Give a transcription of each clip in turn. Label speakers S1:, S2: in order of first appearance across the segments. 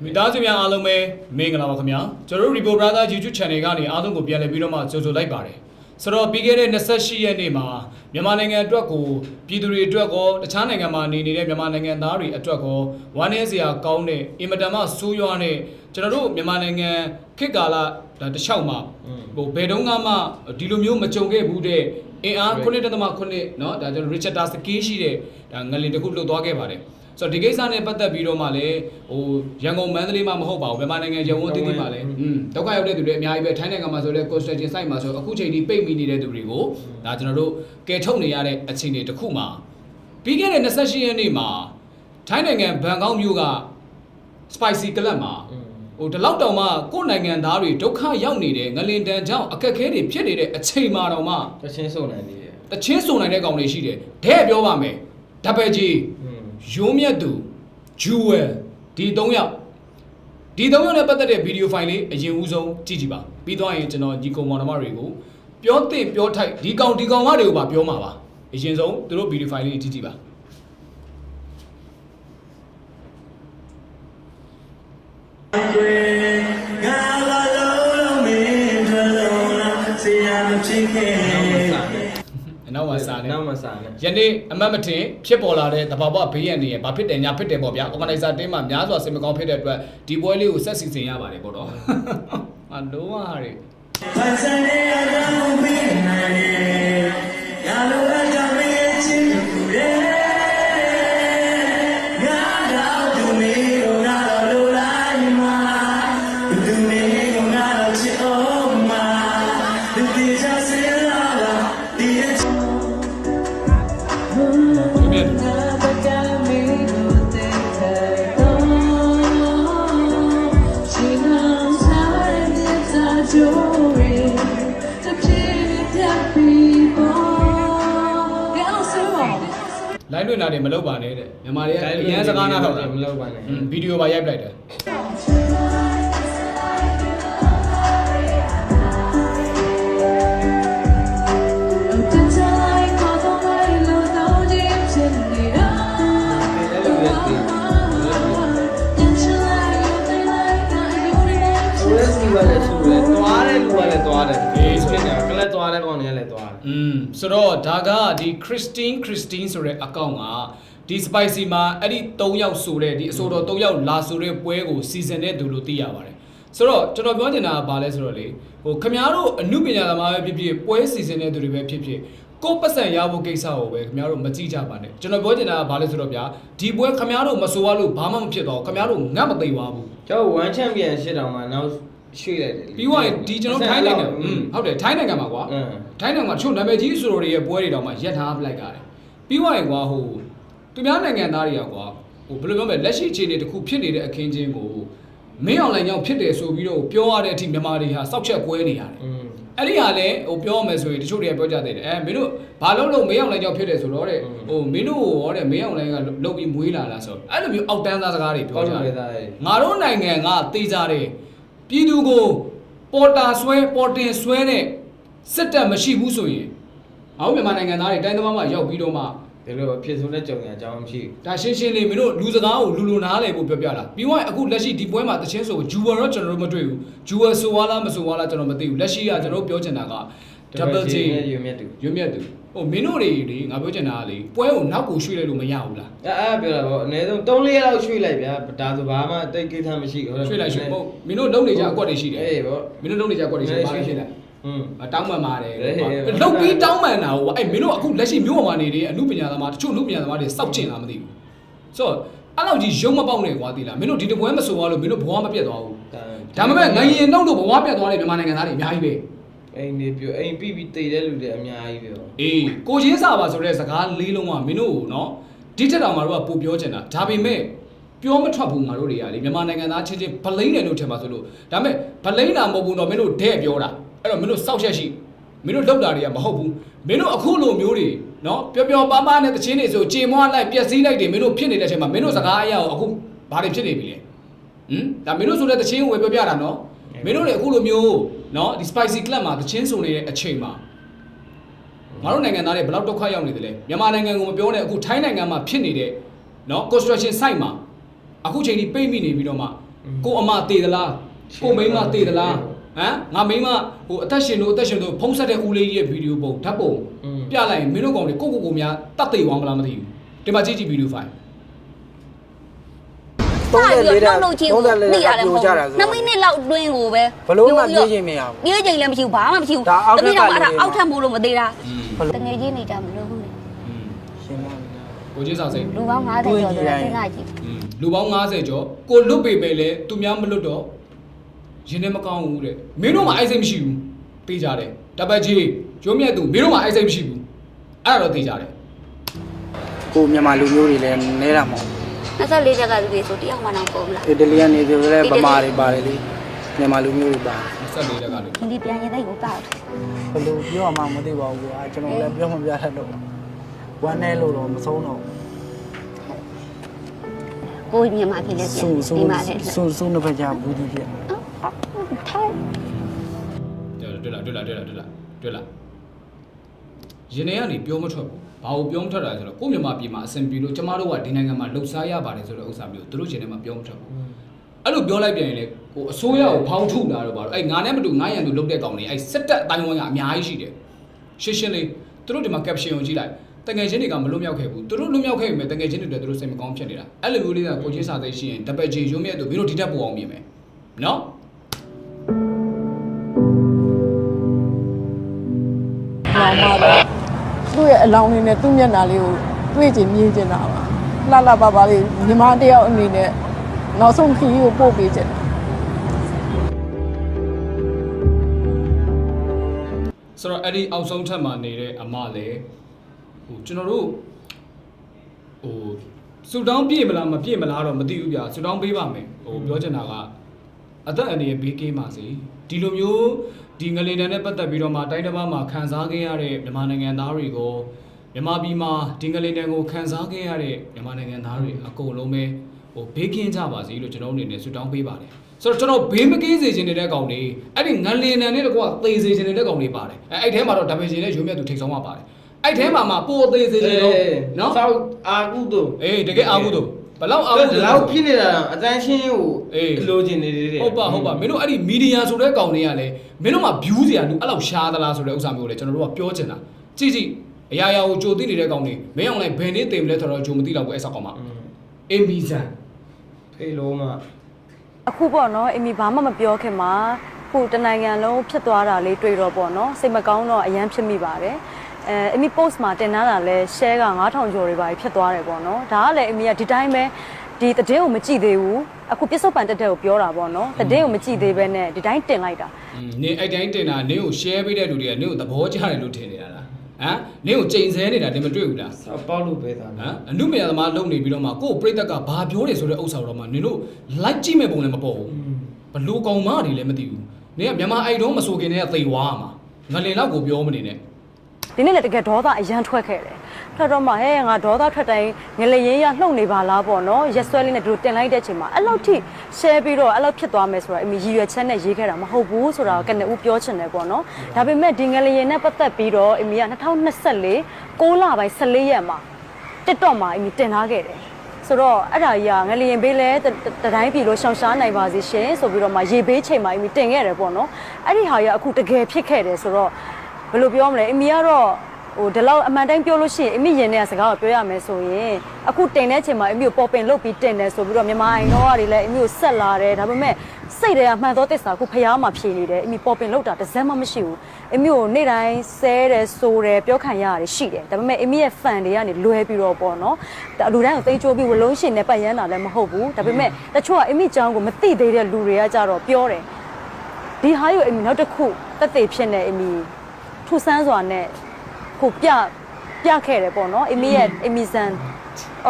S1: မိသားစုများအားလုံးပဲမင်္ဂလာပါခင်ဗျာကျွန်တော်တို့ Repo Brother YouTube Channel ကနေအားလုံးကိုပြန်လည်ပြီးတော့မှကြိုဆိုလိုက်ပါတယ်ဆိုတော့ပြီးခဲ့တဲ့28ရက်နေ့မှာမြန်မာနိုင်ငံအတွက်ကိုပြည်သူတွေအတွက်ကောတခြားနိုင်ငံမှာနေနေတဲ့မြန်မာနိုင်ငံသားတွေအတွက်ကောဝမ်းနည်းစရာကောင်းတဲ့အင်မတန်မှဆိုးရွားတဲ့ကျွန်တော်တို့မြန်မာနိုင်ငံခေတ်ကာလတစ်လျှောက်မှာဘယ်တုန်းကမှဒီလိုမျိုးမကြုံခဲ့ဘူးတဲ့အင်အား9.9เนาะဒါကျွန်တော် Richard Saki ရှိတဲ့ဒါငလင်တစ်ခုလှုပ်သွားခဲ့ပါတယ်ဆိုတော့ဒီကိစ္စနဲ့ပတ်သက်ပြီးတော့မှလည်းရန်ကုန်မန္တလေးမှာမဟုတ်ပါဘူးမြန်မာနိုင်ငံရန်ကုန်တည်တည်မှာလည်းဒုက္ခရောက်တဲ့သူတွေအများကြီးပဲထိုင်းနိုင်ငံမှာဆိုတဲ့ construction site မှာဆိုအခုချိန်ထိပိတ်မိနေတဲ့သူတွေကိုဒါကျွန်တော်တို့ကယ်ထုတ်နေရတဲ့အခြေအနေတစ်ခုမှာပြီးခဲ့တဲ့28ရက်နေ့မှာထိုင်းနိုင်ငံဘန်ကောက်မြို့က Spicy Club မှာဒီလောက်တောင်မှကိုယ်နိုင်ငံသားတွေဒုက္ခရောက်နေတဲ့ငလင်တန်ကြောင့်အခက်အခဲတွေဖြစ်နေတဲ့အချိန်မှာတောင်မှ
S2: တချင်းစုံနိုင်နေတယ်
S1: တချင်းစုံနိုင်တဲ့ကောင်တွေရှိတယ်တဲ့ပြောပါမယ်ဓာတ်ပဲကြီးရိုးမြတ်သူဂျူဝဲဒီ3ယောက်နဲ့ပတ်သက်တဲ့ဗီဒီယိုဖိုင်လေးအရင်ဦးဆုံးကြည့်ကြည့်ပါပြီးသွားရင်ကျွန်တော်ညီကောင်မောင်နှမတွေကိုပြောသင့်ပြောထိုက်ဒီကောင်မတွေကိုပါပြောမှာပါအရင်ဆုံးသူတို့ဗီဒီယိုဖိုင်လေးကြည့်ကြည့်ပါနောက်ဝါစာနဲ့ယနေ့အမတ်မတင်ဖြစ်ပေါ်လာတဲ့တဘာဝဘေးရန်တွေရဘာဖြစ်တယ်ညာဖြစ်တယ်ပေါ့ဗျာ organizer တင်းမှာများစွာစင်မကောင်းဖြစ်တဲ့အတွက်ဒီပွဲလေးကိုဆက်စီစဉ်ရပါတယ်ပေါ့တော့အလုံးဝဟာတွေလိုင်းလွင်တာတွေမလုပ်ပါနဲ့တဲ့မြန်မာတွေကအရန်စကားနာတော့
S2: မလုပ်ပါနဲ့
S1: ဗီဒီယိုပါရိုက်ပလိုက်တယ်
S2: သွားတယ်လူကလည်းသွားတယ်အေးဆိုတော့ကလည်းသွားတယ်ကောင်တွေကလည်းသွားတယ်
S1: ဆိုတော့ဒါကဒီ Christine ဆိုတဲ့အကောင့်ကဒီ Spicy မှာအဲ့ဒီ3ယောက်ဆိုတဲ့ဒီအဆိုတော်3ယောက်လာဆိုတဲ့ပွဲကိုစီစဉ်တဲ့သူလို့သိရပါတယ်ဆိုတော့ကျွန်တော်ပြောချင်တာကဘာလဲဆိုတော့လေခင်ဗျားတို့အမှုပညာသမားပဲဖြစ်ဖြစ်ပွဲစီစဉ်တဲ့သူတွေပဲဖြစ်ဖြစ်ကိုပတ်စံရဖို့ကိစ္စကိုပဲခင်ဗျားတို့မကြည့်ကြပါနဲ့ကျွန်တော်ပြောချင်တာကဘာလဲဆိုတော့ဗျာဒီပွဲခင်ဗျားတို့မဆိုရလို့ဘာမှမဖြစ်တော့ခင်ဗျားတို့ငတ်မသိပါဘူး
S2: ကျွန်တော်1 champion ရှစ်တောင်မှနောက်ရွှေ့လိုက်တယ်
S1: ပြီးတော့ဒီကျွန်တော်ထိုင်းနိုင်ငံဟုတ်တယ်ထိုင်းနိုင်ငံမှာကွာထိုင်းနိုင်ငံမှာချို့နာမည်ကြီးဆိုတော်တွေရဲ့ပွဲတွေတောင်မှရက်ထားပလိုက်ကြတယ်ပြီးတော့ကွာသူများနိုင်ငံသားတွေကကွာဘယ်လိုပြောမလဲလက်ရှိအခြေအနေတစ်ခုဖြစ်နေတဲ့အခင်းချင်းကိုမင်းအောင်လိုင်းကြောင့်ဖြစ်တယ်ဆိုပြီးတော့ပြောရတဲ့အထိမြန်မာတွေဟာစောက်ချက်ကွဲနေရတယ်အဲ့ဒီဟာလည်းပြောရမယ်ဆိုရင်တချို့တွေကပြောကြသေးတယ်မင်းတို့ဘာလို့မင်းအောင်လိုင်းကြောင့်ဖြစ်တယ်ဆိုတော့တဲ့မင်းတို့ရောတဲ့မင်းအောင်လိုင်းကလုတ်ပြီးမွေးလာလားဆိုတော့အဲ့လိုမျိုးအောက်တန်းသားစကားတွေပြောကြတယ်ငါတို့နိုင်ငံကသိကြတယ်ပြည်သူကိုပေါ်တင်ဆွဲတဲ့စစ်တပ်မရှိဘူးဆိုရင်အောင်မြန်မာနိုင်ငံသားတွေတိုင်းသမားမှာရောက်ပြီးတော့မှ
S2: ဒီလိုဖြစ်ဆုံးတဲ့ကြုံရအကြောင်းမရှိ
S1: ဘူးဒါရှင်းလေးမင်းတို့လူစကားကိုလူနားလည်ဖို့ပြောပြတာပြီးတော့အခုလက်ရှိဒီပွဲမှာတချင်းဆိုဂျူဝါတော့ကျွန်တော်တို့မတွေ့ဘူးဂျူဝါဆိုဝါလားမဆိုဝါလားကျွန်တော်မသိဘူးလက်ရှိကကျွန်တော်တို့ပြောချင်တာက double J
S2: ရွမြတ်သူ
S1: မင်းတို့တွေလေငါပြောချင်တာကလေပွဲကိုနောက်ကိုရွှေ့လိုက်လို့မရဘူးလား
S2: အဲ့ပြောတာပေါ့အနည်းဆုံး3-4ရက်လောက်ရွှေ့လိုက်ဗျာဒါဆိုဘာမှတိတ်ကိစ္စမရှိဘူး
S1: ရွှေ့လိုက်မဟုတ်မင်းတို့လုံနေကြအကွက်တွေရှိတယ်
S2: အေးပေါ့
S1: မင်းတို့လုံနေကြအကွက်တွေရှိတယ်ဘာဖြစ်လဲတောင်းပန်ပါတယ်လုတ်ပြီးတောင်းပန်တာဟိုအဲ့မင်းတို့အခုလက်ရှိမျိုးပေါ်မှာနေတဲ့အမှုပညာသမားတချို့အမှုပညာသမားတွေစောက်ကျင်လားမသိဘူးဆိုတော့အဲ့လောက်ကြီးရုံမပေါက်နေကွာသိလားမင်းတို့ဒီတပွဲမဆိုရလို့မင်းတို့ဘဝမပြတ်သွားဘူးဒါပေမဲ့ငရင်နှုတ်တို့ဘဝပြတ်သွားတဲ့မြန်မာနိုင်ငံသားတွေအများကြီးပဲ
S2: အိမ်နေပြအိမ်ပြီးတည်တဲ့လူတွေအများကြီးပဲ
S1: အေးကိုချင်းစာပါဆိုတဲ့စကားလေးလုံးကမင်းတို့နော်ဒီထက်တောင်မှတို့ကပို့ပြောချင်တာဒါပေမဲ့ပြောမထွက်ဘူးငါတို့တွေကလေမြန်မာနိုင်ငံသားချင်းဗလိန်းတယ်လို့ထင်ပါဆိုလို့ဒါပေမဲ့ဗလိန်းတာမဟုတ်ဘူးတော့မင်းတို့တဲ့ပြောတာအဲ့တော့မင်းတို့စောက်ချက်ရှိမင်းတို့လောက်တာတွေကမဟုတ်ဘူးမင်းတို့အခုလိုမျိုးတွေနော်ပျော်ပါးနဲ့တချင်းတွေဆိုကြေမွားလိုက်ပျက်စီးလိုက်တယ်မင်းတို့ဖြစ်နေတဲ့အချိန်မှာမင်းတို့စကားအရာကိုအခုဘာတွေဖြစ်နေပြီလဲဒါမင်းတို့ဆိုတဲ့တချင်းကိုပဲပြောပြတာနော်မင်းတို့တွေအခုလိုမျိုးနော်ဒီ Spicy Club မှာတချင်းဆိုနေတဲ့အချိန်မှာငါတို့နိုင်ငံသားတွေဘယ်လောက်ဒုက္ခရောက်နေတယ်လဲမြန်မာနိုင်ငံကိုမပြောနဲ့အခုထိုင်းနိုင်ငံမှာဖြစ်နေတဲ့နော် construction site မှာအခုချိန်ထိပိတ်မိနေပြီးတော့မှ ကိုအမတေသလားကိုမိန်းမတေသလားဟမ်ငါမိန်းမဟိုအသက်ရှင်လို့ဖုံးဆက်တဲ့ဦးလေးကြီးရဲ့ဗီဒီယိုပုံဓာတ်ပုံပြလိုက်ရင်မင်းတို့ကောင်တွေကိုများတတ်သိသွားမလားမသိဘူးဒီမှာကြည့်ဗီဒီယိုဖိုင်
S3: 34တာ34တာပြိုကြတာဆို2မိနစ်လောက်အတွင်းကိုပဲဘလို့မှပြေးခြင်းမရဘူးပြေးခြင်းလည်းမရှိဘူးဘာမှမရှိဘူးတပည့်တော်အဲ့ဒါအောက်ထပ်မို့လို့မသေးတာတငယ်ချင်းနေတာမလို့ဘူး
S1: ရှင်မကိုကြီးဆောင်စိတ်လ
S3: ူပေါင်း90ကျော်တယ်စဉ်းစားကြည့်
S1: လူပေါင်း90ကျော်ကိုလွတ်ပေပဲလေသူများမလွတ်တော့ရင်ထဲမကောင်းဘူးတဲ့မင်းတို့မှအိုက်စိတ်မရှိဘူးသိကြတယ်တပတ်ကြီးရုံးမြတ်သူမင်းတို့မှအိုက်စိတ်မရှိဘူးအဲ့ဒါတော့သိကြတယ်ကိုမြန်မာလူမျိုးတွေလည်းနဲတာမဟုတ်
S3: 24ချက်ကလူတွေဆိုတယောက်မှတော့ပုံလားအ
S1: ီတလီကနေပြောလဲဗမာတွေပါတယ်လေမြန်မာလူမျိုးတွေပါ24ချက်ကလေဒ
S3: ီပြန်ရင်တိုက်ကိုကောက်ဘ
S4: ယ်လိုပြောမှမသိပါဘူးကွာကျွန်တော်လည်းပြောမှပြတတ်တော့ဝမ်းနဲ့လို့တော့မဆုံးတော့
S3: ကိုမြန်မာပြည်လည်းပြန်ဒီမှာလည်း
S4: စူးနှစ်ဖက်ကြားဘူးဒီပြထ
S3: ိုင်
S1: တွေ့လားရင်ထဲကနေပြောမထွက်ဘူးဘာလို့ပြောမထွက်တာဆိုတော့ကိုမြန်မာပြည်မှာအဆင်ပြေလို့ကျမတို့ကဒီနိုင်ငံမှာလှုပ်ရှားရပါတယ်ဆိုတဲ့ဥစ္စာမျိုးသူတို့ရှင်ထဲမှာပြောမထွက်ဘူးအဲ့လိုပြောလိုက်ပြန်ရင်လေကိုအစိုးရကိုဖောင်းထုတ်တာတော့ဘာလို့အဲ့ငါနဲ့မတူငါရန်သူလုတ်တဲ့ကောင်တွေအဲ့စစ်တပ်အတိုင်းဝန်းကအများကြီးရှိတယ်ရှင်းလေးသူတို့ဒီမှာ caption ကိုကြည့်လိုက်တငယ်ချင်းတွေကမလွတ်မြောက်ခဲ့ဘူးသူတို့လွတ်မြောက်ခဲ့ပြီမဲ့တငယ်ချင်းတွေသူတို့စိတ်မကောင်းဖြစ်နေတာအဲ့လိုမျိုးလေးကကိုချင်းစာသိရှိရင်တပည့်ကြီးရုံးမြတ်သူမင်းတို့ဒီတက်ပူအောင်မြင်မယ်နော်
S5: သူ့ရဲ့အလောင်းလေးနဲ့သူ့မျက်နှာလေးကိုတွေ့ချင်မြင်ချင်တာပါလှလှပပလေးညီမတယောက်အနေနဲ့နောက်ဆုံးခီးကိုပို့ပေးချင်တာဆ
S1: ိုတော့အဲ့ဒီအောက်ဆုံးထပ်မှာနေတဲ့အမလည်းဟိုကျွန်တော်တို့ဟိုဆူတောင်းပြည့်မလားမပြည့်မလားတော့မသိဘူးဗျာဆူတောင်းပေးပါမယ်ဟိုပြောချင်တာကအသက်အန္တရာယ်ဘေးကင်းပါစေဒီလိုမျိုးဒီငလင်တန်နဲ့ပတ်သက်ပြီးတော့မှတိုင်းတစ်ပါးမှာခံစားခဲ့ရတဲ့မြန်မာနိုင်ငံသားတွေကိုမြန်မာပြည်မှာဒီငလင်တန်ကိုခံစားခဲ့ရတဲ့မြန်မာနိုင်ငံသားတွေအကုန်လုံးပဲဟိုဘေးကင်းကြပါစေလို့ကျွန်တော်အနေနဲ့ဆုတောင်းပေးပါတယ်ဆိုတော့ကျွန်တော်ဘေးမကင်းစေခြင်းတဲ့ကောင်တွေအဲ့ဒီငလင်တန်နဲ့တကွာသေစေခြင်းတဲ့ကောင်တွေပါတယ်အဲ့ထဲမှာတော့ဒါပေရှင်နဲ့ရုံမြတ်သူထိတ်ဆုံးမှာပါတယ်အဲ့ထဲမှာပိုသေစေခြင်းတော့နော်
S2: စောက်အာကုတို့တ
S1: ကယ်အာကုတို့ဘလောက်အာကုတ
S2: ို့လောက်ဖြစ်နေတာအတန်းရှင်းကိုလိုချင်နေတယ်ဟ
S1: ုတ်ပါမင်းတို့အဲ့ဒီမီဒီယာဆိုတဲ့ကောင်တွေကလည်းမင်းတို့မှာ view စရာလူအဲ့လောက်ရှားသလားဆိုတဲ့ဥစ္စာမျိုးကိုလည်းကျွန်တော်တို့ကပြောချင်တာကြည့်အရာရာကိုကြိုသိနေတဲ့ကောင်တွေမင်းအောင်လိုက်ဘယ်နေ့တင်မလဲဆိုတော့ကြိုမသိတော့ဘူးအဲ့ဆောက်ကောင်မအမီဇန်ဖ
S2: ေးလုံးမအ
S5: ခုပေါ့နော်အမီဘာမှမပြောခင်မှာခုတနိုင်ငံလုံးဖြစ်သွားတာလေးတွေ့တော့ပေါ့နော်စိတ်မကောင်းတော့အရန်ဖြစ်မိပါတယ်အမီ post မှာတင်ထားတာလဲ share က9000ကျော်တွေပါဖြစ်သွားတယ်ပေါ့နော်ဒါကလည်းအမီကဒီတိုင်းပဲဒီသတင်းကိုမကြည့်သေးဘူးအခုပြစ္ဆုတ်ပန်တက်တဲ့ကိုပြောတာပေါ့နော်သတင်းကိုမကြည့်သေးပဲနဲ့ဒီတိုင်းတင်လိုက်တာန
S1: င်အဲ့တိုင်းတင်တာနင်ကို share ပေးတဲ့လူတွေကနင်ကိုသဘောကျတယ်လို့ထင်နေတာလားဟမ်နင်ကိုချိန်ဆနေတာတင်မတွေ့ဘူးလား
S2: ဆောက်ပေါက်လို့ပဲသားဟ
S1: မ်အနုမေယသမားလုံနေပြီးတော့မှကို့ပြိတ္တကဘာပြောတယ်ဆိုတဲ့ဥစ္စာတော့မှနင်တို့ like ကြည့်မဲ့ပုံလည်းမပေါ်ဘူးဘလို့ကောင်မတွေလည်းမသိဘူးနင်ကမြန်မာအိုက်တော့မဆိုခင်တည်းကသေွားမှာငလင်လောက်ကိုပြောမနေနဲ့
S5: ဒီနေ့လည်းတကယ်ဒေါသအရန်ထွက်ခဲ့တယ်ထွက်တော့မှဟဲ့ငါဒေါသထွက်တိုင်းငလရင်ရလှုပ်နေပါလားပေါ့နော်ရက်ဆွဲလေးနဲ့ဒီလိုတင်လိုက်တဲ့အချိန်မှာအဲ့လောက်ထိ share ပြီးတော့အဲ့လောက်ဖြစ်သွားမယ်ဆိုတာအမေရည်ရွယ်ချက်နဲ့ရေးခဲ့တာမဟုတ်ဘူးဆိုတာကိုကနဦးပြောချင်တယ်ပေါ့နော်ဒါပေမဲ့ဒီငလရင်နဲ့ပတ်သက်ပြီးတော့အမေက2024 6လပိုင်း14ရက်မှာ TikTok မှာအမေတင်ထားခဲ့တယ်ဆိုတော့အဲ့ဒါကြီးကငလျင်ဘေးလဲတတိုင်းပြည်လို့ရှောင်ရှားနိုင်ပါစေရှင်ဆိုပြီးတော့မှရေဘေးချိန်မှာအမေတင်ခဲ့တယ်ပေါ့နော်အဲ့ဒီဟာကြီးကအခုတကယ်ဖြစ်ခဲ့တယ်ဆိုတော့ဘယ်လိုပြောမလဲအမေကတော့ဟိုဒီလောက်အမှန်တိုင်းပြောလို့ရှိရင်အမေရင်တဲ့စကားကိုပြောရမယ်ဆိုရင်အခုတင်တဲ့အချိန်မှာအမေကိုပေါ်ပင်လုပ်ပြီးတင်တယ်ဆိုပြီးတော့မြန်မာအိမ်တော်ကတွေလည်းအမေကိုဆက်လာတယ်ဒါပေမဲ့စိတ်တွေကမှန်သောတစ္ဆာကိုဖျားမှာဖြေနေတယ်အမေပေါ်ပင်လုပ်တာတစ်စက်မှမရှိဘူးအမေကိုနေ့တိုင်းဆဲတယ်ဆိုတယ်ပြောခံရတယ်ရှိတယ်ဒါပေမဲ့အမေရဲ့ fan တွေကနေလွဲပြီးတော့ပေါ့နော်လူတိုင်းကိုသိချိုးပြီးဝလုံးရှင်နဲ့ပတ်ရမ်းတာလည်းမဟုတ်ဘူးဒါပေမဲ့တချို့ကအမေချောင်းကိုမသိသေးတဲ့လူတွေကကြတော့ပြောတယ်ဒီဟာကိုအမေနောက်တစ်ခုတက်သေးဖြစ်နေအမေထူဆန်းစွာနဲ့ခုပြခဲ့တယ်ပေါ့နော်အမေရဲ့ Amazon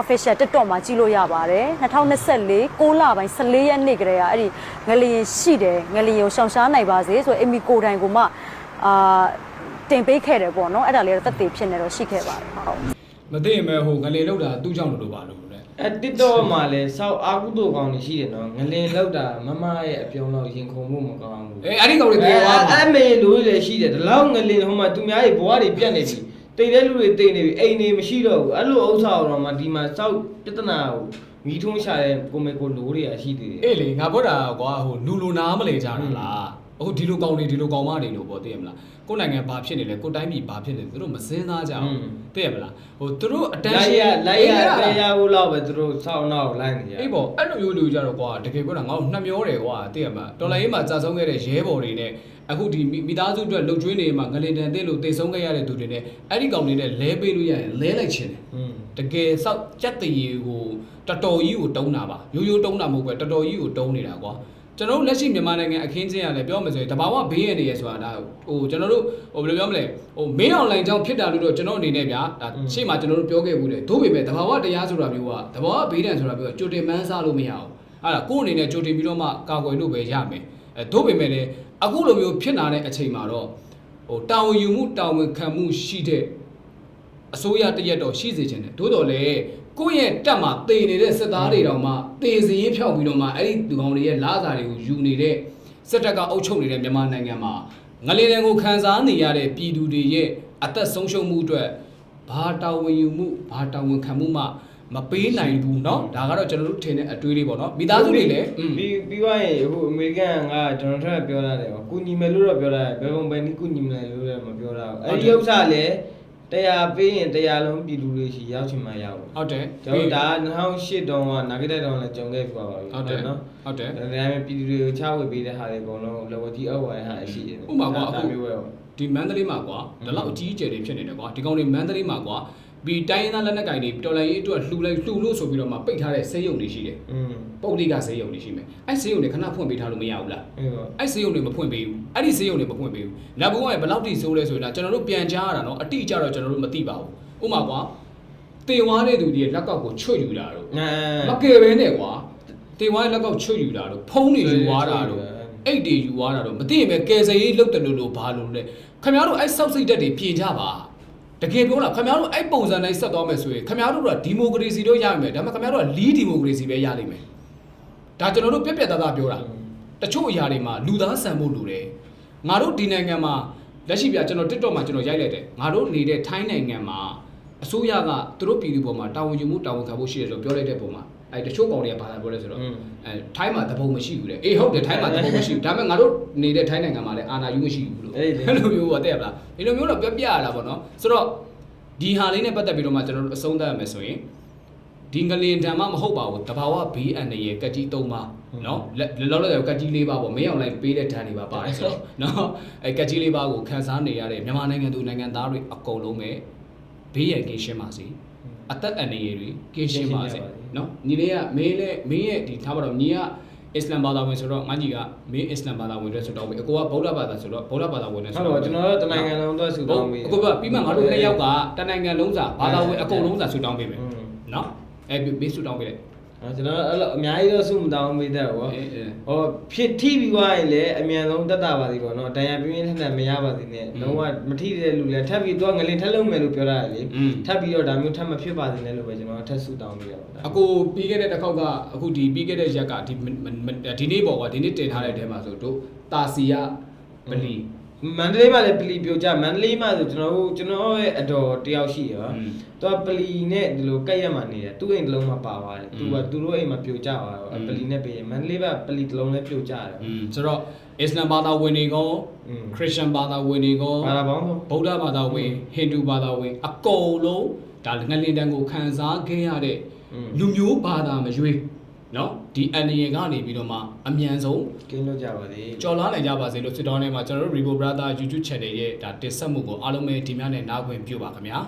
S5: official TikTok မှာကြည့်လို့ရပါတယ်2024 6လပိုင်း14ရက်နေ့ကတည်းကအဲ့ဒီငလျင်ရှိတယ်ငလျင်ကိုရှောင်ရှားနိုင်ပါစေဆိုအမေကိုတိုင်ကိုမှတင်ပေးခဲ့တယ်ပေါ့နော်အဲ့ဒါလေးတော့တက်သေးဖြစ်နေတော့ရှိခဲ့ပါတယ်ဟုတ်မ
S1: သိရင်ပဲဟိုငလျင်လောက်တာသူ့ကြောင့်လို့ပါလို့လေ
S2: TikTok မှာလည်းစောက်အာကုတို့ကောင်တွေရှိတယ်နော်ငလင်လောက်တာမမရဲ့အပြုံးတော့ရင်ခုန်မှုမကောင်းဘူး
S1: အဲ့ဒီကောင်တွေပြေသွား
S2: အမေလူတွေလည်းရှိတယ်ဒီလောက်ငလင်ဟိုမှာသူများရဲ့ဘဝတွေပြတ်နေပြီတိတ်တဲ့လူတွေတိတ်နေပြီအိမ်နေမရှိတော့ဘူးအဲ့လိုဥစ္စာတော့မှဒီမှာစောက်ပြဿနာကို မီးထွန်းရှာတဲ့ကိုမေကိုလိုးတွေကရှိသေးတယ်
S1: အေးလေငါပြောတာကွာဟိုလူလူနားမလဲကြတာလားအခုဒီလိုကောင်းနေဒီလိုကောင်းမနေလို့ပေါ့သိရမလားကိုယ်နိုင်ငံဘာဖြစ်နေလဲကိုယ်တိုင်းပြည်ဘာဖြစ်နေလဲသူတို့မစင်းသားကြအောင်သိရမလားဟိုသူတို့အတန်းရှိ
S2: လိုက်ရတရားဖို့လောက်ပဲသူတို့စောင်းနောက်လိုက်နေကြ
S1: အေးပေါ့အဲ့လိုမျိုးလူကြတော့ကွာတကယ်ပြောတာငါတို့နှမျောတယ်ကွာသိရမလားတော်လိုင်းရေးမှာကြာဆုံးခဲ့တဲ့ရဲဘော်တွေနဲ့အခုဒီမိသားစုအတွက်လှုပ်ကျွေးနေမှာငလင်တန်တဲ့လို့တိတ်ဆုံးခဲ့ရတဲ့သူတွေနဲ့အဲ့ဒီကောင်တွေနဲ့လဲပေးလို့ရရင်လဲလိုက်ခြင်းတယ်တကယ်စောက်ကြက်တရီကိုတော်တော်ကြီးကိုတုံးတာပါရိုးရိုးတုံးတာမဟုတ်ပဲတော်တော်ကြီးကိုတုံးနေတာကွာကျွန်တော်လက်ရှိမြန်မာနိုင်ငံအခင်းချင်းရလဲပြောမှဆိုရင်တဘာဝဘေးရနေရဆိုတာဒါဟိုကျွန်တော်တို့ဟိုဘယ်လိုပြောမလဲဟိုမင်းအွန်လိုင်းကြောင့်ဖြစ်တာလို့တော့ကျွန်တော်အနေနဲ့ဗျာဒါရှေ့မှာကျွန်တော်တို့ပြောခဲ့ဘူးလေသို့ပေမဲ့တဘာဝတရားဆိုတာမျိုးကတဘာဝဘေးဒဏ်ဆိုတာမျိုးကကြိုတင်မှန်းဆလို့မရအောင်အဲ့ဒါကိုယ့်အနေနဲ့ကြိုတင်ပြီးတော့မှကာကွယ်လို့ပဲရမယ်အဲသို့ပေမဲ့လည်းအခုလိုမျိုးဖြစ်လာတဲ့အချိန်မှာတော့ဟိုတာဝန်ယူမှုတာဝန်ခံမှုရှိတဲ့အစိုးရတရက်တော့ရှိစေချင်တယ်သို့တော်လည်းကိုယ့်ရဲ့တက်မှာတည်နေတဲ့စစ်သားတွေတောင်မှတည်စရင်ဖြောက်ပြီးတော့မှအဲ့ဒီလူကောင်တွေရဲ့လာစာတွေကိုယူနေတဲ့စစ်တပ်ကအုပ်ချုပ်နေတဲ့မြန်မာနိုင်ငံမှာငလင်တန်ကိုခံစားနေရတဲ့ပြည်သူတွေရဲ့အသက်ဆုံးရှုံးမှုအတွက်ဘာတာဝန်ယူမှုဘာတာဝန်ခံမှုမှမပေးနိုင်ဘူးเนาะဒါကတော့ကျွန်တော်တို့ထင်တဲ့အတွေးလေးပေါ့เนาะမိသားစုတွေလည်း
S2: ပြီးသွားရင်ဟိုအမေရိကန်ကဒေါ်နယ်ထရန့်ပြောတာတယ်ကုညီမယ်လို့တော့ပြောတာဘယ်ပုံပဲနီးကုညီမယ်လို့လည်းမပြောတာဘူးအဲ့ဒီဥစ္စာလည်းတရားပေးရင်တရားလုံးပြည်သူတွေရှိရောက်ချင်မှရောက်
S1: ဟုတ်တယ်
S2: ကျွန်တော်ဒါ2008တုန်းကနာဂစ်တဲ့တုန်းကလည်းကြုံခဲ့ပြပါပြီ
S1: ဟုတ်တယ်နော်ဟုတ်တယ်
S2: ဒါပေမဲ့ပြည်သူတွေကိုချဝေပေးတဲ့ဟာတွေအကုန်လုံးလော်ဝတီအောက်ဝိုင်းဟာရှိတယ်
S1: ဥပမာကွာအခုဒီမန္တလေးမှာကွာဒီလောက်အကြီးအကျယ်တွေဖြစ်နေတယ်ကွာဒီကောင်တွေမန္တလေးမှာကွာပြီးတိုင်းရင်းသားလက်နက်ကိုင်တွေတော်လိုင်းရေးအတွက်လှူလို့ဆိုပြီးတော့မှပိတ်ထားတဲ့ဆေးရုံတွေရှိတယ်ပုဂ္ဂလိကဆေးရုံတွေရှိမယ်အဲ့ဆေးရုံတွေခဏဖွင့်ပေးထားလို့မရဘူးလားအဲ့ဆေးရုံတွေမဖွင့်ပေးဘူးအဲ့ဒီဆေးရုံတွေမဖွင့်ပေးဘူးနောက်ဘုံကဘယ်လောက်ထိဆိုးလဲဆိုရင်ကျွန်တော်တို့ပြန်ကြားရတာနော်အတိအကျတော့ကျွန်တော်တို့မသိပါဘူးဥပမာကွာတေဝါတဲ့သူတွေလက်ကောက်ကိုချွတ်ယူတာတော့မကယ်ပဲနဲ့ကွာတေဝါရဲ့လက်ကောက်ချွတ်ယူတာတော့ဖုံးနေယူသွားတာတော့အိတ်တွေယူသွားတာတော့မသိရင်ပဲကယ်ဆယ်ရေးလုပ်တယ်လို့ဘာလို့လဲခင်ဗျားတို့အဲ့စောက်စိတ်တက်တွေပြင်ကြပါတကယ်ပြောလားခင်ဗျားတို့အဲ့ပုံစံတိုင်းဆက်သွားမယ်ဆိုရင်ခင်ဗျားတို့ကဒီမိုကရေစီတော့ရမယ်ဒါပေမဲ့ခင်ဗျားတို့ကလီးဒီမိုကရေစီပဲရလိမ့်မယ်ဒါကျွန်တော်တို့ပြက်ပြက်သားသားပြောတာတချို့အရာတွေမှာလူသားဆန်ဖို့လိုတယ်ငါတို့ဒီနိုင်ငံမှာလက်ရှိပြကျွန်တော် TikTok မှာကျွန်တော်ရိုက်လိုက်တယ်ငါတို့နေတဲ့ထိုင်းနိုင်ငံမှာအစိုးရကသူတို့ပြည်သူပေါ်မှာတာဝန်ယူမှုတာဝန်ခံဖို့ရှိတယ်လို့ပြောလိုက်တဲ့ပုံမှာအဲ့တချို့ကောင်တွေကဘာသာပြောလဲဆိုတော့ထိုင်းမှာတပုံမရှိဘူးလေအေးဟုတ်တယ်ထိုင်းမှာတပုံမရှိဘူးဒါပေမဲ့ငါတို့နေတဲ့ထိုင်းနိုင်ငံမှာလည်းအာဏာယူမရှိဘူးလို့အဲ့လိုမျိုးပေါ့တဲ့လားဒီလိုမျိုးတော့ပြရတာပေါ့နော်ဆိုတော့ဒီဟာလေးနဲ့ပတ်သက်ပြီးတော့မှကျွန်တော်တို့အဆုံးသတ်ရမယ်ဆိုရင်ဒီငလင်တံမှမဟုတ်ပါဘူးတဘာဝဘေးအန္တရာယ်ကတ်ကြီး၃ပါးနော်လောလောဆယ်ကတ်ကြီး၄ပါးပေါ့မင်းအောင်လိုက်ပေးတဲ့ဓာတ်တွေပါပါတယ်ဆိုတော့နော်အဲကတ်ကြီး၄ပါးကိုခန်းစားနေရတဲ့မြန်မာနိုင်ငံသူနိုင်ငံသားတွေအကုန်လုံးပဲဘေးရန်ကင်းရှင်းပါစေအသက်အန္တရာယ်တွေကင်းရှင်းပါစေနော်ညီလေးကမင်းရဲ့ဒီထားပါတော့ညီကအစ္စလမ်ဘာသာဝင်ဆိုတော့ငါညီကမင်းအစ္စလမ်ဘာသာဝင်တွေဆိုတော့အကိုကဗုဒ္ဓဘာသာဆိုတော့ဗုဒ္ဓဘာသာဝင်တွေဆို
S2: တော့ကျွန်တော်တို့တနိုင်ငံလုံးသွားဆူတောင်းပေး
S1: အကိုကပြီးမှငါတို့နှစ်ယောက်ကတနိုင်ငံလုံးစာဘာသာဝင်အကုန်လုံးစာဆူတောင်းပေးမယ်နော်အဲဘေးဆူတောင်းပေးလိုက်
S2: ကျွန်တော်အဲ့လိုအများကြီးတော့စုမတောင်းပေးတတ်ဘောဟောဖြစ်ထိပြီးသွားရင်လည်းအမြန်ဆုံးတက်တာပါသေးပေါ့နော်တရားပြင်းထန်ထန်မရပါသေးနဲ့လုံးဝမထိတဲ့လူလည်းထပ်ပြီးတော့ငလင်ထက်လုံးမယ်လို့ပြောတာလေထပ်ပြီးတော့ဒါမျိုးထပ်မဖြစ်ပါသေးနဲ့လို့ပဲကျွန်တော်ထပ်စုတောင်းပေးရပါ
S1: အကိုပြီးခဲ့တဲ့တစ်ခေါက်ကအခုဒီပြီးခဲ့တဲ့ရက်ကဒီနေ့ပေါ့ကွာဒီနေ့တင်ထားတဲ့အထဲမှာဆိုတို့တာစီယပလီ
S2: မန္တလေးမှာလည်းပလီပြိုကြမန္တလေးမှာဆိုကျွန်တော်ရဲ့အတော်တယောက်ရှိရောသူကပလီနဲ့ဒီလိုကက်ရက်မှာနေတယ်သူ့အိမ်တစ်လုံးမှာပါသွားတယ်သူတို့အိမ်မှာပြိုကြသွားတော့ပလီနဲ့ပေးမန္တလေးကပလီတစ်လုံးလည်းပြိုကြတယ်
S1: ဆိုတော့အစ္စလမ်ဘာသာဝင်တွေကောခရစ်ယာန်ဘာသာဝင်တွေကော
S2: ဘာသာပေါင်း
S1: ဗုဒ္ဓဘာသာဝင်ဟိန္ဒူဘာသာဝင်အကုန်လုံးဒါငလင်တန်ကိုခံစားခဲ့ရတဲ့လူမျိုးဘာသာမရွေးနော်ဒီအန်ဒီယန်ကနေပြီးတော့မှအမြန်ဆုံး
S2: ကင်းလို့ကြပါစေ
S1: ကြော်လာနိုင်ကြပါစေလို့စစ်တောင်းထဲမှာကျွန်တော်တို့ Rebo Brother YouTube Channel ရဲ့ဒါတင်ဆက်မှုကိုအားလုံးပဲဒီများနဲ့နားခွင့်ပြုပါခင်ဗျာ